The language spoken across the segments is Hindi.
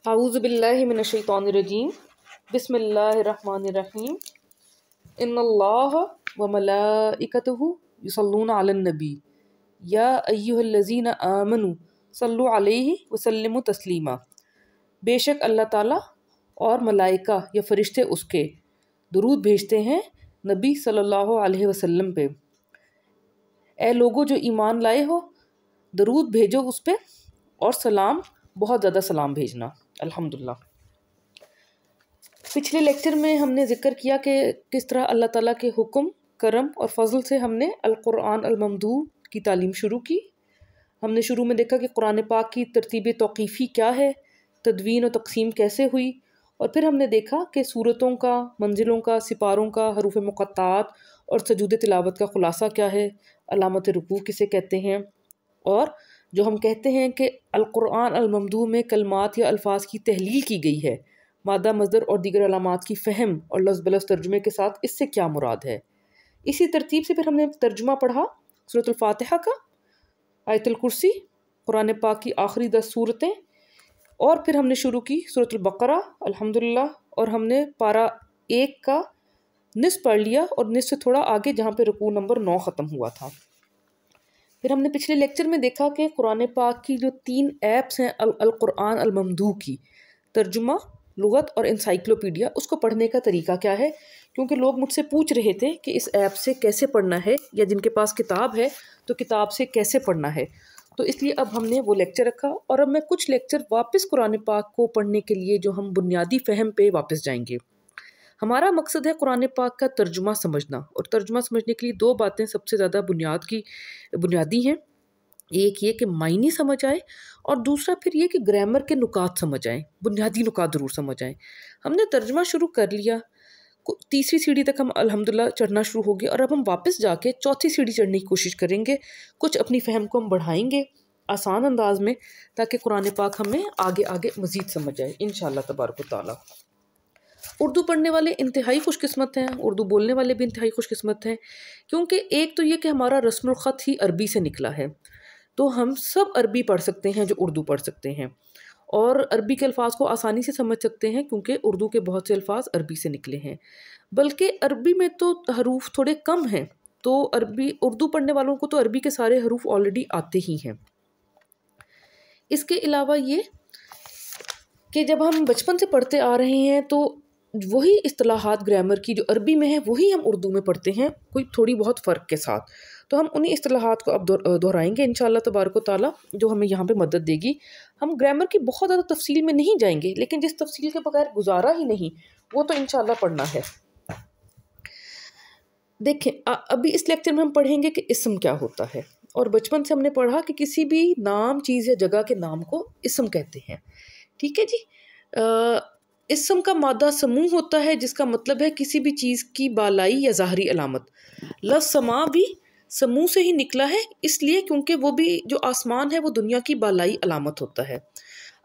औज़ुबिल्लाहि मिनश्शैतानिर्रजीम बिस्मिल्लाहिर्रहमानिर्रहीम इन्नल्लाह व मलाइकतहु युसल्लूना अलन नबी या अय्युहल्लज़ीना आमनु सल्लु अलैहि व सल्लिमु तस्लीमा। बेशक अल्लाह ताला और मलाइका या फरिश्ते उसके दुरूद भेजते हैं नबी सल्लल्लाहु अलैहि वसल्लम पे। ए लोगो जो ईमान लाए हो, दरूद भेजो उस पे और सलाम, बहुत ज़्यादा सलाम भेजना। अल्हम्दुलिल्लाह। पिछले लेक्चर में हमने ज़िक्र किया कि किस तरह अल्लाह ताला के हुक्म, करम और फजल से हमने अल कुरान अल ममदू की तालीम शुरू की। हमने शुरू में देखा कि कुरान पाक की तरतीब तौक़ीफ़ी क्या है, तदवीन और तक़सीम कैसे हुई, और फिर हमने देखा कि सूरतों का, मंजिलों का, सिपारों का, हरूफ मुक़त्तात और सजूद तिलावत का ख़ुलासा क्या है, अलामत रुकू किसे कहते हैं, और जो हम कहते हैं कि अल कुरान अल ममदू में कलमात या अल्फाज की तहलील की गई है, मादा मज़दर और दीगर अलामात की फ़हम और लफ्ज़ बलफ्ज़ तर्जुमे के साथ, इससे क्या मुराद है। इसी तरतीब से फिर हमने तर्जुमा पढ़ा सूरतुल फातिहा का, आयतुल कुर्सी, कुरान पाक की आखिरी 10 सूरतें, और फिर हमने शुरू की सूरतुल बकरा अल्हम्दुलिल्लाह, और हमने पारा 1 का निस्फ़ पढ़ लिया और निस्फ़ से थोड़ा आगे जहाँ पे रुकू नंबर 9 ख़त्म हुआ था। फिर हमने पिछले लेक्चर में देखा कि कुरान पाक की जो 3 ऐप्स हैं अल कुरान अल ममदू की, तर्जुमा, लुगत और इंसाइक्लोपीडिया, उसको पढ़ने का तरीका क्या है, क्योंकि लोग मुझसे पूछ रहे थे कि इस ऐप से कैसे पढ़ना है, या जिनके पास किताब है तो किताब से कैसे पढ़ना है। तो इसलिए अब हमने वो लेक्चर रखा, और अब मैं कुछ लेक्चर वापस कुरान पाक को पढ़ने के लिए जो हम बुनियादी फ़हम पे वापस जाएंगे। हमारा मकसद है कुरान पाक का तर्जुमा समझना, और तर्जुमा समझने के लिए 2 बातें सबसे ज़्यादा बुनियादी हैं। एक ये कि मायने समझ आए, और दूसरा फिर ये कि ग्रामर के नुकात समझ आए, बुनियादी नुकात ज़रूर समझ आए। हमने तर्जुमा शुरू कर लिया, तीसरी सीढ़ी तक हम अल्हम्दुलिल्लाह चढ़ना शुरू हो गए, और अब हम वापस जाके चौथी सीढ़ी चढ़ने की कोशिश करेंगे। कुछ अपनी फ़हम को हम बढ़ाएंगे आसान अंदाज में, ताकि कुरान पाक हमें आगे आगे मज़ीद समझ आए इंशाअल्लाह तबारक व तआला। उर्दू पढ़ने वाले इंतहाई खुशकिस्मत हैं, उर्दू बोलने वाले भी इंतहाई खुशकिस्मत हैं, क्योंकि एक तो ये कि हमारा रस्मुल ख़त ही अरबी से निकला है, तो हम सब अरबी पढ़ सकते हैं जो उर्दू पढ़ सकते हैं, और अरबी के अल्फाज को आसानी से समझ सकते हैं, क्योंकि उर्दू के बहुत से अल्फाज अरबी से निकले हैं। बल्कि अरबी में तो हरूफ थोड़े कम हैं, तो उर्दू पढ़ने वालों को तो अरबी के सारे हरूफ ऑलरेडी आते ही हैं। इसके अलावा ये कि जब हम बचपन से पढ़ते आ रहे हैं, तो वही इस्तिलाहात ग्रामर की जो अरबी में है वही हम उर्दू में पढ़ते हैं, कोई थोड़ी बहुत फ़र्क के साथ। तो हम उन्हीं इस्तिलाहात को अब दोहराएंगे इंशाअल्लाह तबारक व तआला, जो हमें यहाँ पे मदद देगी। हम ग्रामर की बहुत ज़्यादा तफसील में नहीं जाएंगे, लेकिन जिस तफसील के बगैर गुजारा ही नहीं, वो तो इंशाअल्लाह पढ़ना है। देखें, अभी इस लेक्चर में हम पढ़ेंगे कि इस्म क्या होता है, और बचपन से हमने पढ़ा कि किसी भी नाम, चीज़ या जगह के नाम को इस्म कहते हैं। ठीक है जी। इस्म का मादा समूह होता है, जिसका मतलब है किसी भी चीज़ की बालाई या ज़ाहरी अलामत। लफ्ज़ समा भी समूह से ही निकला है, इसलिए क्योंकि वो भी जो आसमान है वो दुनिया की बालाई अलामत होता है।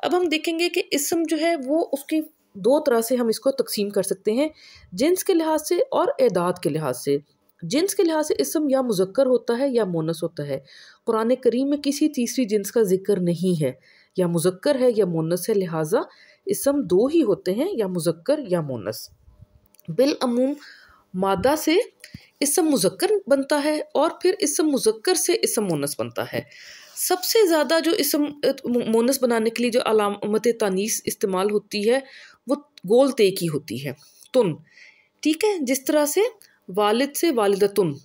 अब हम देखेंगे कि इस्म जो है वो उसकी 2 तरह से हम इसको तकसीम कर सकते हैं, जिन्स के लिहाज से और एदाद के लिहाज से। जिन्स के लिहाज से इस्म या मुज़क्कर होता है या मोनस होता है। कुरान करीम में किसी तीसरी जिन्स का जिक्र नहीं है, या मुज़क्कर है या मोनस है, लिहाजा इस्म 2 ही होते हैं, या मुज़क्कर या मोनस। बिल अमूम मादा से इस्म मुज़क्कर बनता है, और फिर इस्म मुज़क्कर से इस्म मोनस बनता है। सबसे ज़्यादा जो इस्म मोनस बनाने के लिए जो अलामत तानीस इस्तेमाल होती है वो गोल ते की होती है, तुन। ठीक है, जिस तरह से वालिद से वालिदतुन,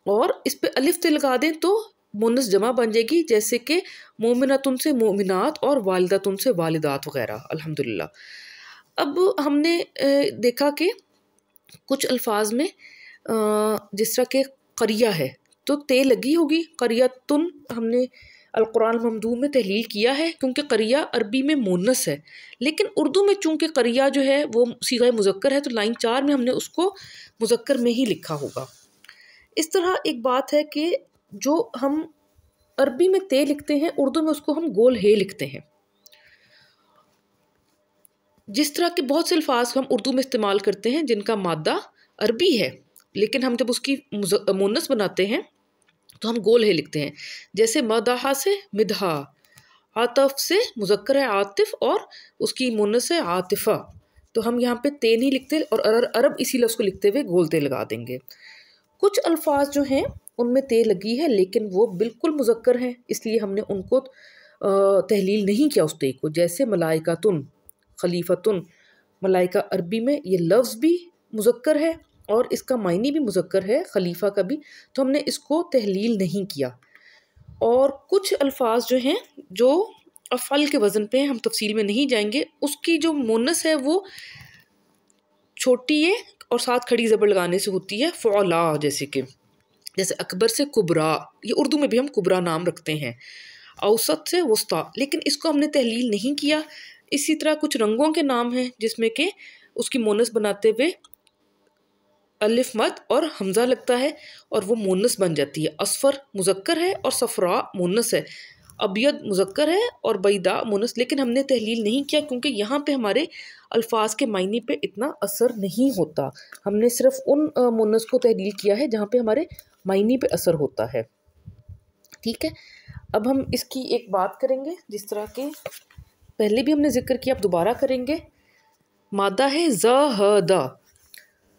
और इस पे अलिफ ते लगा दें तो मोनस जमा बन जाएगी, जैसे कि मोमिनतुन से मोमिनात और वालिदतुन से वालिदात वगैरह। अल्हम्दुलिल्लाह। अब हमने देखा कि कुछ अल्फाज में जिस तरह के करिया है तो ते लगी होगी, करियतुन हमने अल कुरान ममदू में तहलील किया है, क्योंकि करिया अरबी में मोनस है, लेकिन उर्दू में चूँकि करिया जो है वो सीगा मुज़क्कर है, तो लाइन 4 में हमने उसको मुज़क्कर में ही लिखा होगा। इस तरह एक बात है कि जो हम अरबी में ते लिखते हैं, उर्दू में उसको हम गोल हे लिखते हैं। जिस तरह के बहुत से अल्फाज हम उर्दू में इस्तेमाल करते हैं जिनका मादा अरबी है, लेकिन हम जब उसकी मोनस बनाते हैं तो हम गोल हे लिखते हैं, जैसे मदहा से मिदहा, आतफ से मुज़क्कर है आतिफ और उसकी मुन्नस है आतिफ़ा। तो हम यहाँ पे ते नहीं लिखते और अरब इसी लफ्ज़ को लिखते हुए गोल ते लगा देंगे। कुछ अल्फाज जो हैं उनमें ते लगी है लेकिन वो बिल्कुल मुज़क्कर हैं, इसलिए हमने उनको तहलील नहीं किया उस ते को। जैसे मलाइकातुन, खलीफतुन। मलाइका अरबी में ये लफ्ज़ भी मुज़क्कर है और इसका मायने भी मुज़क्कर है, खलीफा का भी, तो हमने इसको तहलील नहीं किया। और कुछ अल्फाज जो हैं जो अफ़ल के वज़न पे हैं, हम तफसील में नहीं जाएंगे, उसकी जो मुन्नस है वो छोटी है और साथ खड़ी ज़बर लगाने से होती है फ़ौला। जैसे अकबर से कुबरा, ये उर्दू में भी हम कुबरा नाम रखते हैं। औसत से वस्ता, लेकिन इसको हमने तहलील नहीं किया। इसी तरह कुछ रंगों के नाम हैं जिसमें कि उसकी मुन्नस बनाते हुए अलिफ मद और हमज़ा लगता है और वो मुन्नस बन जाती है। असफ़र मुज़क्कर है और सफ़रा मुन्नस है। अबियद मुज़क्कर है और बैदा मुन्नस, लेकिन हमने तहलील नहीं किया क्योंकि यहाँ पे हमारे अल्फाज के मायने पे इतना असर नहीं होता। हमने सिर्फ उन मुन्नस को तहलील किया है जहाँ पे हमारे मायने पे असर होता है। ठीक है, अब हम इसकी एक बात करेंगे जिस तरह के पहले भी हमने जिक्र किया, अब दोबारा करेंगे। मादा है ज़हदा,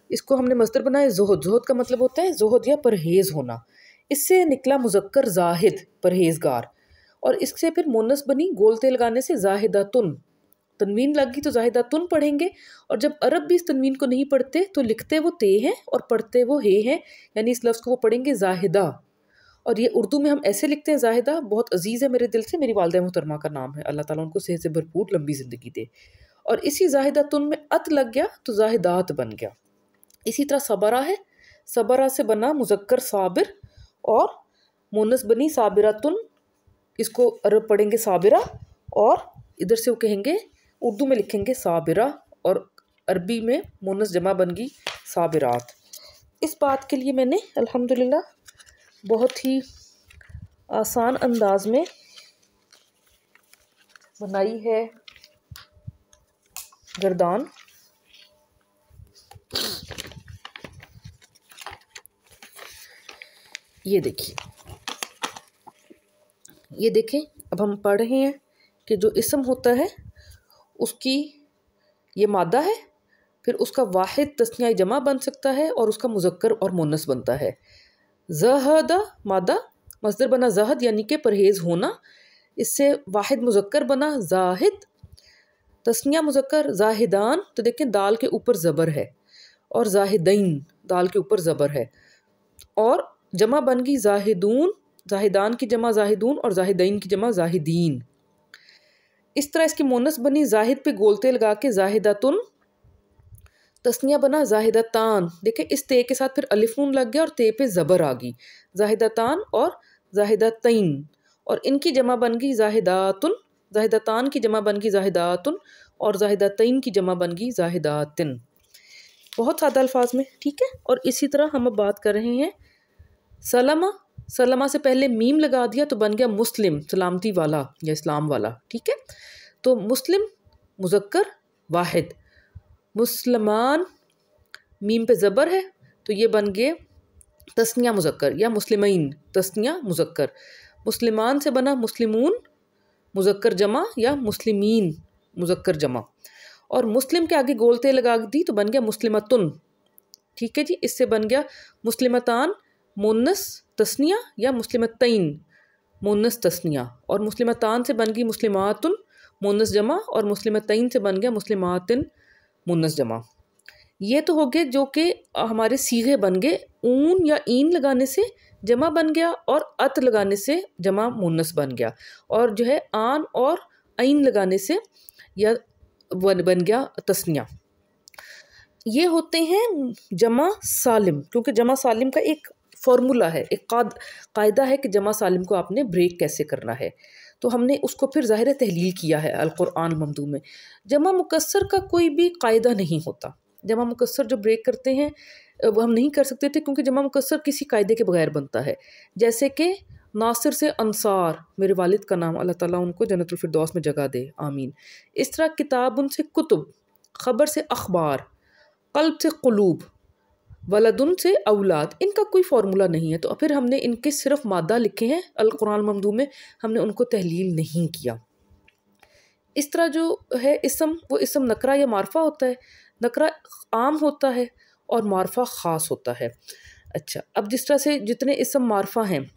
इसको हमने मस्दर बनाया ज़ुहद। ज़ुहद का मतलब होता है ज़ुहद या परहेज़ होना। इससे निकला मुज़क्कर ज़ाहिद, परहेज़गार। और इससे फिर मुन्नस बनी गोल ते लगाने से ज़ाहिदातुन। तनवीन लगी तो ज़ाहिदातुन पढ़ेंगे, और जब अरब भी इस तनवीन को नहीं पढ़ते तो लिखते वो ते हैं और पढ़ते वो हे हैं, यानी इस लफ्ज़ को वो पढ़ेंगे ज़ाहिदा। और ये उर्दू में हम ऐसे लिखते हैं ज़ाहिदा, बहुत अजीज़ है मेरे दिल से, मेरी वालिदा मोहतरमा का नाम है, अल्लाह ताला उनको सेहत से भरपूर लंबी ज़िंदगी दे। और इसी ज़ाहिदातुन में अत लग गया तो ज़ाहिदात बन गया। इसी तरह सबरा है, सबरा से बना मुज़क्कर साबिर और मुन्नस बनी साबिरातुन, इसको अरब पढ़ेंगे साबिरा और इधर से वो कहेंगे उर्दू में लिखेंगे साबिरा और अरबी में मुन्नस जमा बन गई साबिरात। इस बात के लिए मैंने अल्हम्दुलिल्लाह बहुत ही आसान अंदाज में बनाई है गर्दान। ये देखिए, ये देखें, अब हम पढ़ रहे हैं कि जो इसम होता है उसकी ये मादा है, फिर उसका वाहिद तस्निया जमा बन सकता है और उसका मुज़क्कर और मुन्नस बनता है। ज़हदा मादा, मस्दर बना ज़हद यानी कि परहेज़ होना, इससे वाहिद मुज़क्कर बना ज़ाहिद, तस्निया मुज़क्कर ज़ाहिदान, तो देखें दाल के ऊपर ज़बर है, और ज़ाहिदैन दाल के ऊपर ज़बर है, और जमा बन गई ज़ाहिदून, ज़ाहिदान की जमा ज़ाहिदून और ज़ाहिदैन की जमा ज़ाहिदीन। इस तरह इसकी मुन्नस बनी ज़ाहिद पे गोलते लगा के ज़ाहिदातुन, तस्निया बना ज़ाहिदातान। देखें इस ते के साथ फिर अलिफ नून लग गया और ते पे ज़बर आ गई, ज़ाहिदातान और ज़ाहिदातैन, और इनकी जमा बन गई ज़ाहिदातुन, ज़ाहिदातान की जमा बन गई ज़ाहिदातुन और ज़ाहिदातैन की जमा बन गई ज़ाहिदातिन। बहुत सादा अल्फाज में, ठीक है। और इसी तरह हम अब बात कर रहे हैं सलमा। सलमा से पहले मीम लगा दिया तो बन गया मुस्लिम, सलामती वाला या इस्लाम वाला, ठीक है। तो मुस्लिम मुज़क्कर वाहिद, मुसलमान मीम पे ज़बर है तो ये बन गए तस्निया मुज़क्कर या मुस्लिमीन, तस्निया मुज़क्कर। मुस्लिमान से बना मुस्लिमून मुज़क्कर जमा या मुस्लिमीन मुज़क्कर जमा, और मुस्लिम के आगे गोलते लगा दी तो बन गया मुस्लिमतुन, ठीक है जी। इससे बन गया मुस्लिमतान मुन्नस तस्निया या मुस्लिमतैन मुन्नस तस्निया, और मुस्लिमतान से बन गई मुस्लिमातुन मुन्नस जमा, और मुस्लिमतैन से बन गया मुस्लिमातिन मुन्नस जमा। ये तो हो गए जो कि हमारे सीगे बन गए। ऊन या ईन लगाने से जमा बन गया और अत लगाने से जमा मुन्नस बन गया, और जो है आन और ऐन लगाने से या बन गया तस्निया। ये होते हैं जमा सालिम, क्योंकि जमा सालिम का एक फ़ॉर्मूला है, एक कायदा है कि जमा सालिम को आपने ब्रेक कैसे करना है, तो हमने उसको फिर ज़ाहिर तहलील किया है अल-कुरान ममदू में। जमा मुकस्सर का कोई भी कायदा नहीं होता। जमा मुकस्सर जो ब्रेक करते हैं वो हम नहीं कर सकते थे क्योंकि जमा मुकस्सर किसी कायदे के बगैर बनता है। जैसे कि नासिर से अंसार, मेरे वालिद का नाम, अल्लाह ताला उनको जन्नतुल फिरदौस में जगह दे, आमीन। इस तरह किताबुन से कुतुब, ख़बर से अखबार, क़ल्ब से क़ुलूब, वलदुन से औलाद, इनका कोई फार्मूला नहीं है, तो फिर हमने इनके सिर्फ मादा लिखे हैं अल कुरान ममदू में, हमने उनको तहलील नहीं किया। इस तरह जो है इसम, वो इसम नकरा या मारफा होता है। नकरा आम होता है और मारफा ख़ास होता है। अच्छा, अब जिस तरह से जितने इसम मारफा हैं,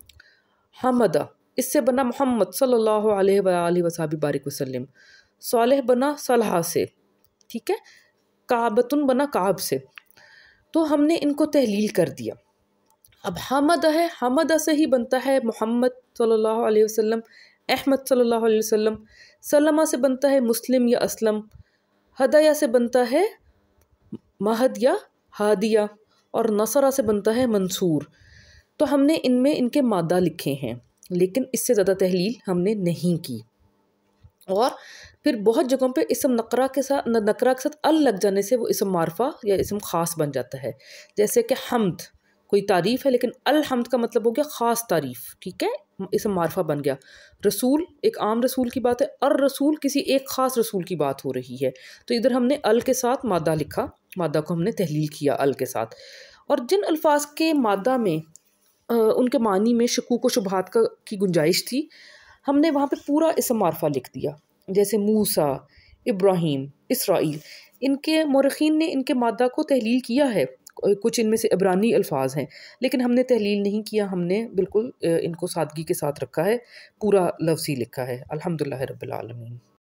हमदा इससे बना मोहम्मद सल्लल्लाहु अलैहि बारिक वसल्लम, सालेह बना सलहा से, ठीक है, काबतुन बना काब से, तो हमने इनको तहलील कर दिया। अब हमदा है, हमदा से ही बनता है मोहम्मद सल्लल्लाहु अलैहि वसल्लम, अहमद सल्लल्लाहु अलैहि वसल्लम, सलमा से बनता है मुस्लिम या असलम, हदाया से बनता है महद या हादिया, और नसरा से बनता है मंसूर। तो हमने इनमें इनके मादा लिखे हैं, लेकिन इससे ज़्यादा तहलील हमने नहीं की। और फिर बहुत जगहों पे इसम नकरा के साथ अल लग जाने से वो इसम मारफा या इसम ख़ास बन जाता है। जैसे कि हम्द कोई तारीफ़ है, लेकिन अल हम्द का मतलब हो गया ख़ास तारीफ़, ठीक है, इसम मारफा बन गया। रसूल एक आम रसूल की बात है, और रसूल किसी एक ख़ास रसूल की बात हो रही है, तो इधर हमने अल के साथ मादा लिखा, मादा को हमने तहलील किया अल के साथ। और जिन अल्फाज के मादा में उनके मानी में शकूक व शुबहात की गुंजाइश थी, हमने वहाँ पे पूरा इसम मारफा लिख दिया। जैसे मूसा, इब्राहीम, इसराइल, इनके मौरख़ीन ने इनके मादा को तहलील किया है, कुछ इनमें से इब्रानी अल्फाज हैं, लेकिन हमने तहलील नहीं किया, हमने बिल्कुल इनको सादगी के साथ रखा है, पूरा लफ्ज़ी लिखा है। अल्हम्दुलिल्लाह रब्बिल आलमीन।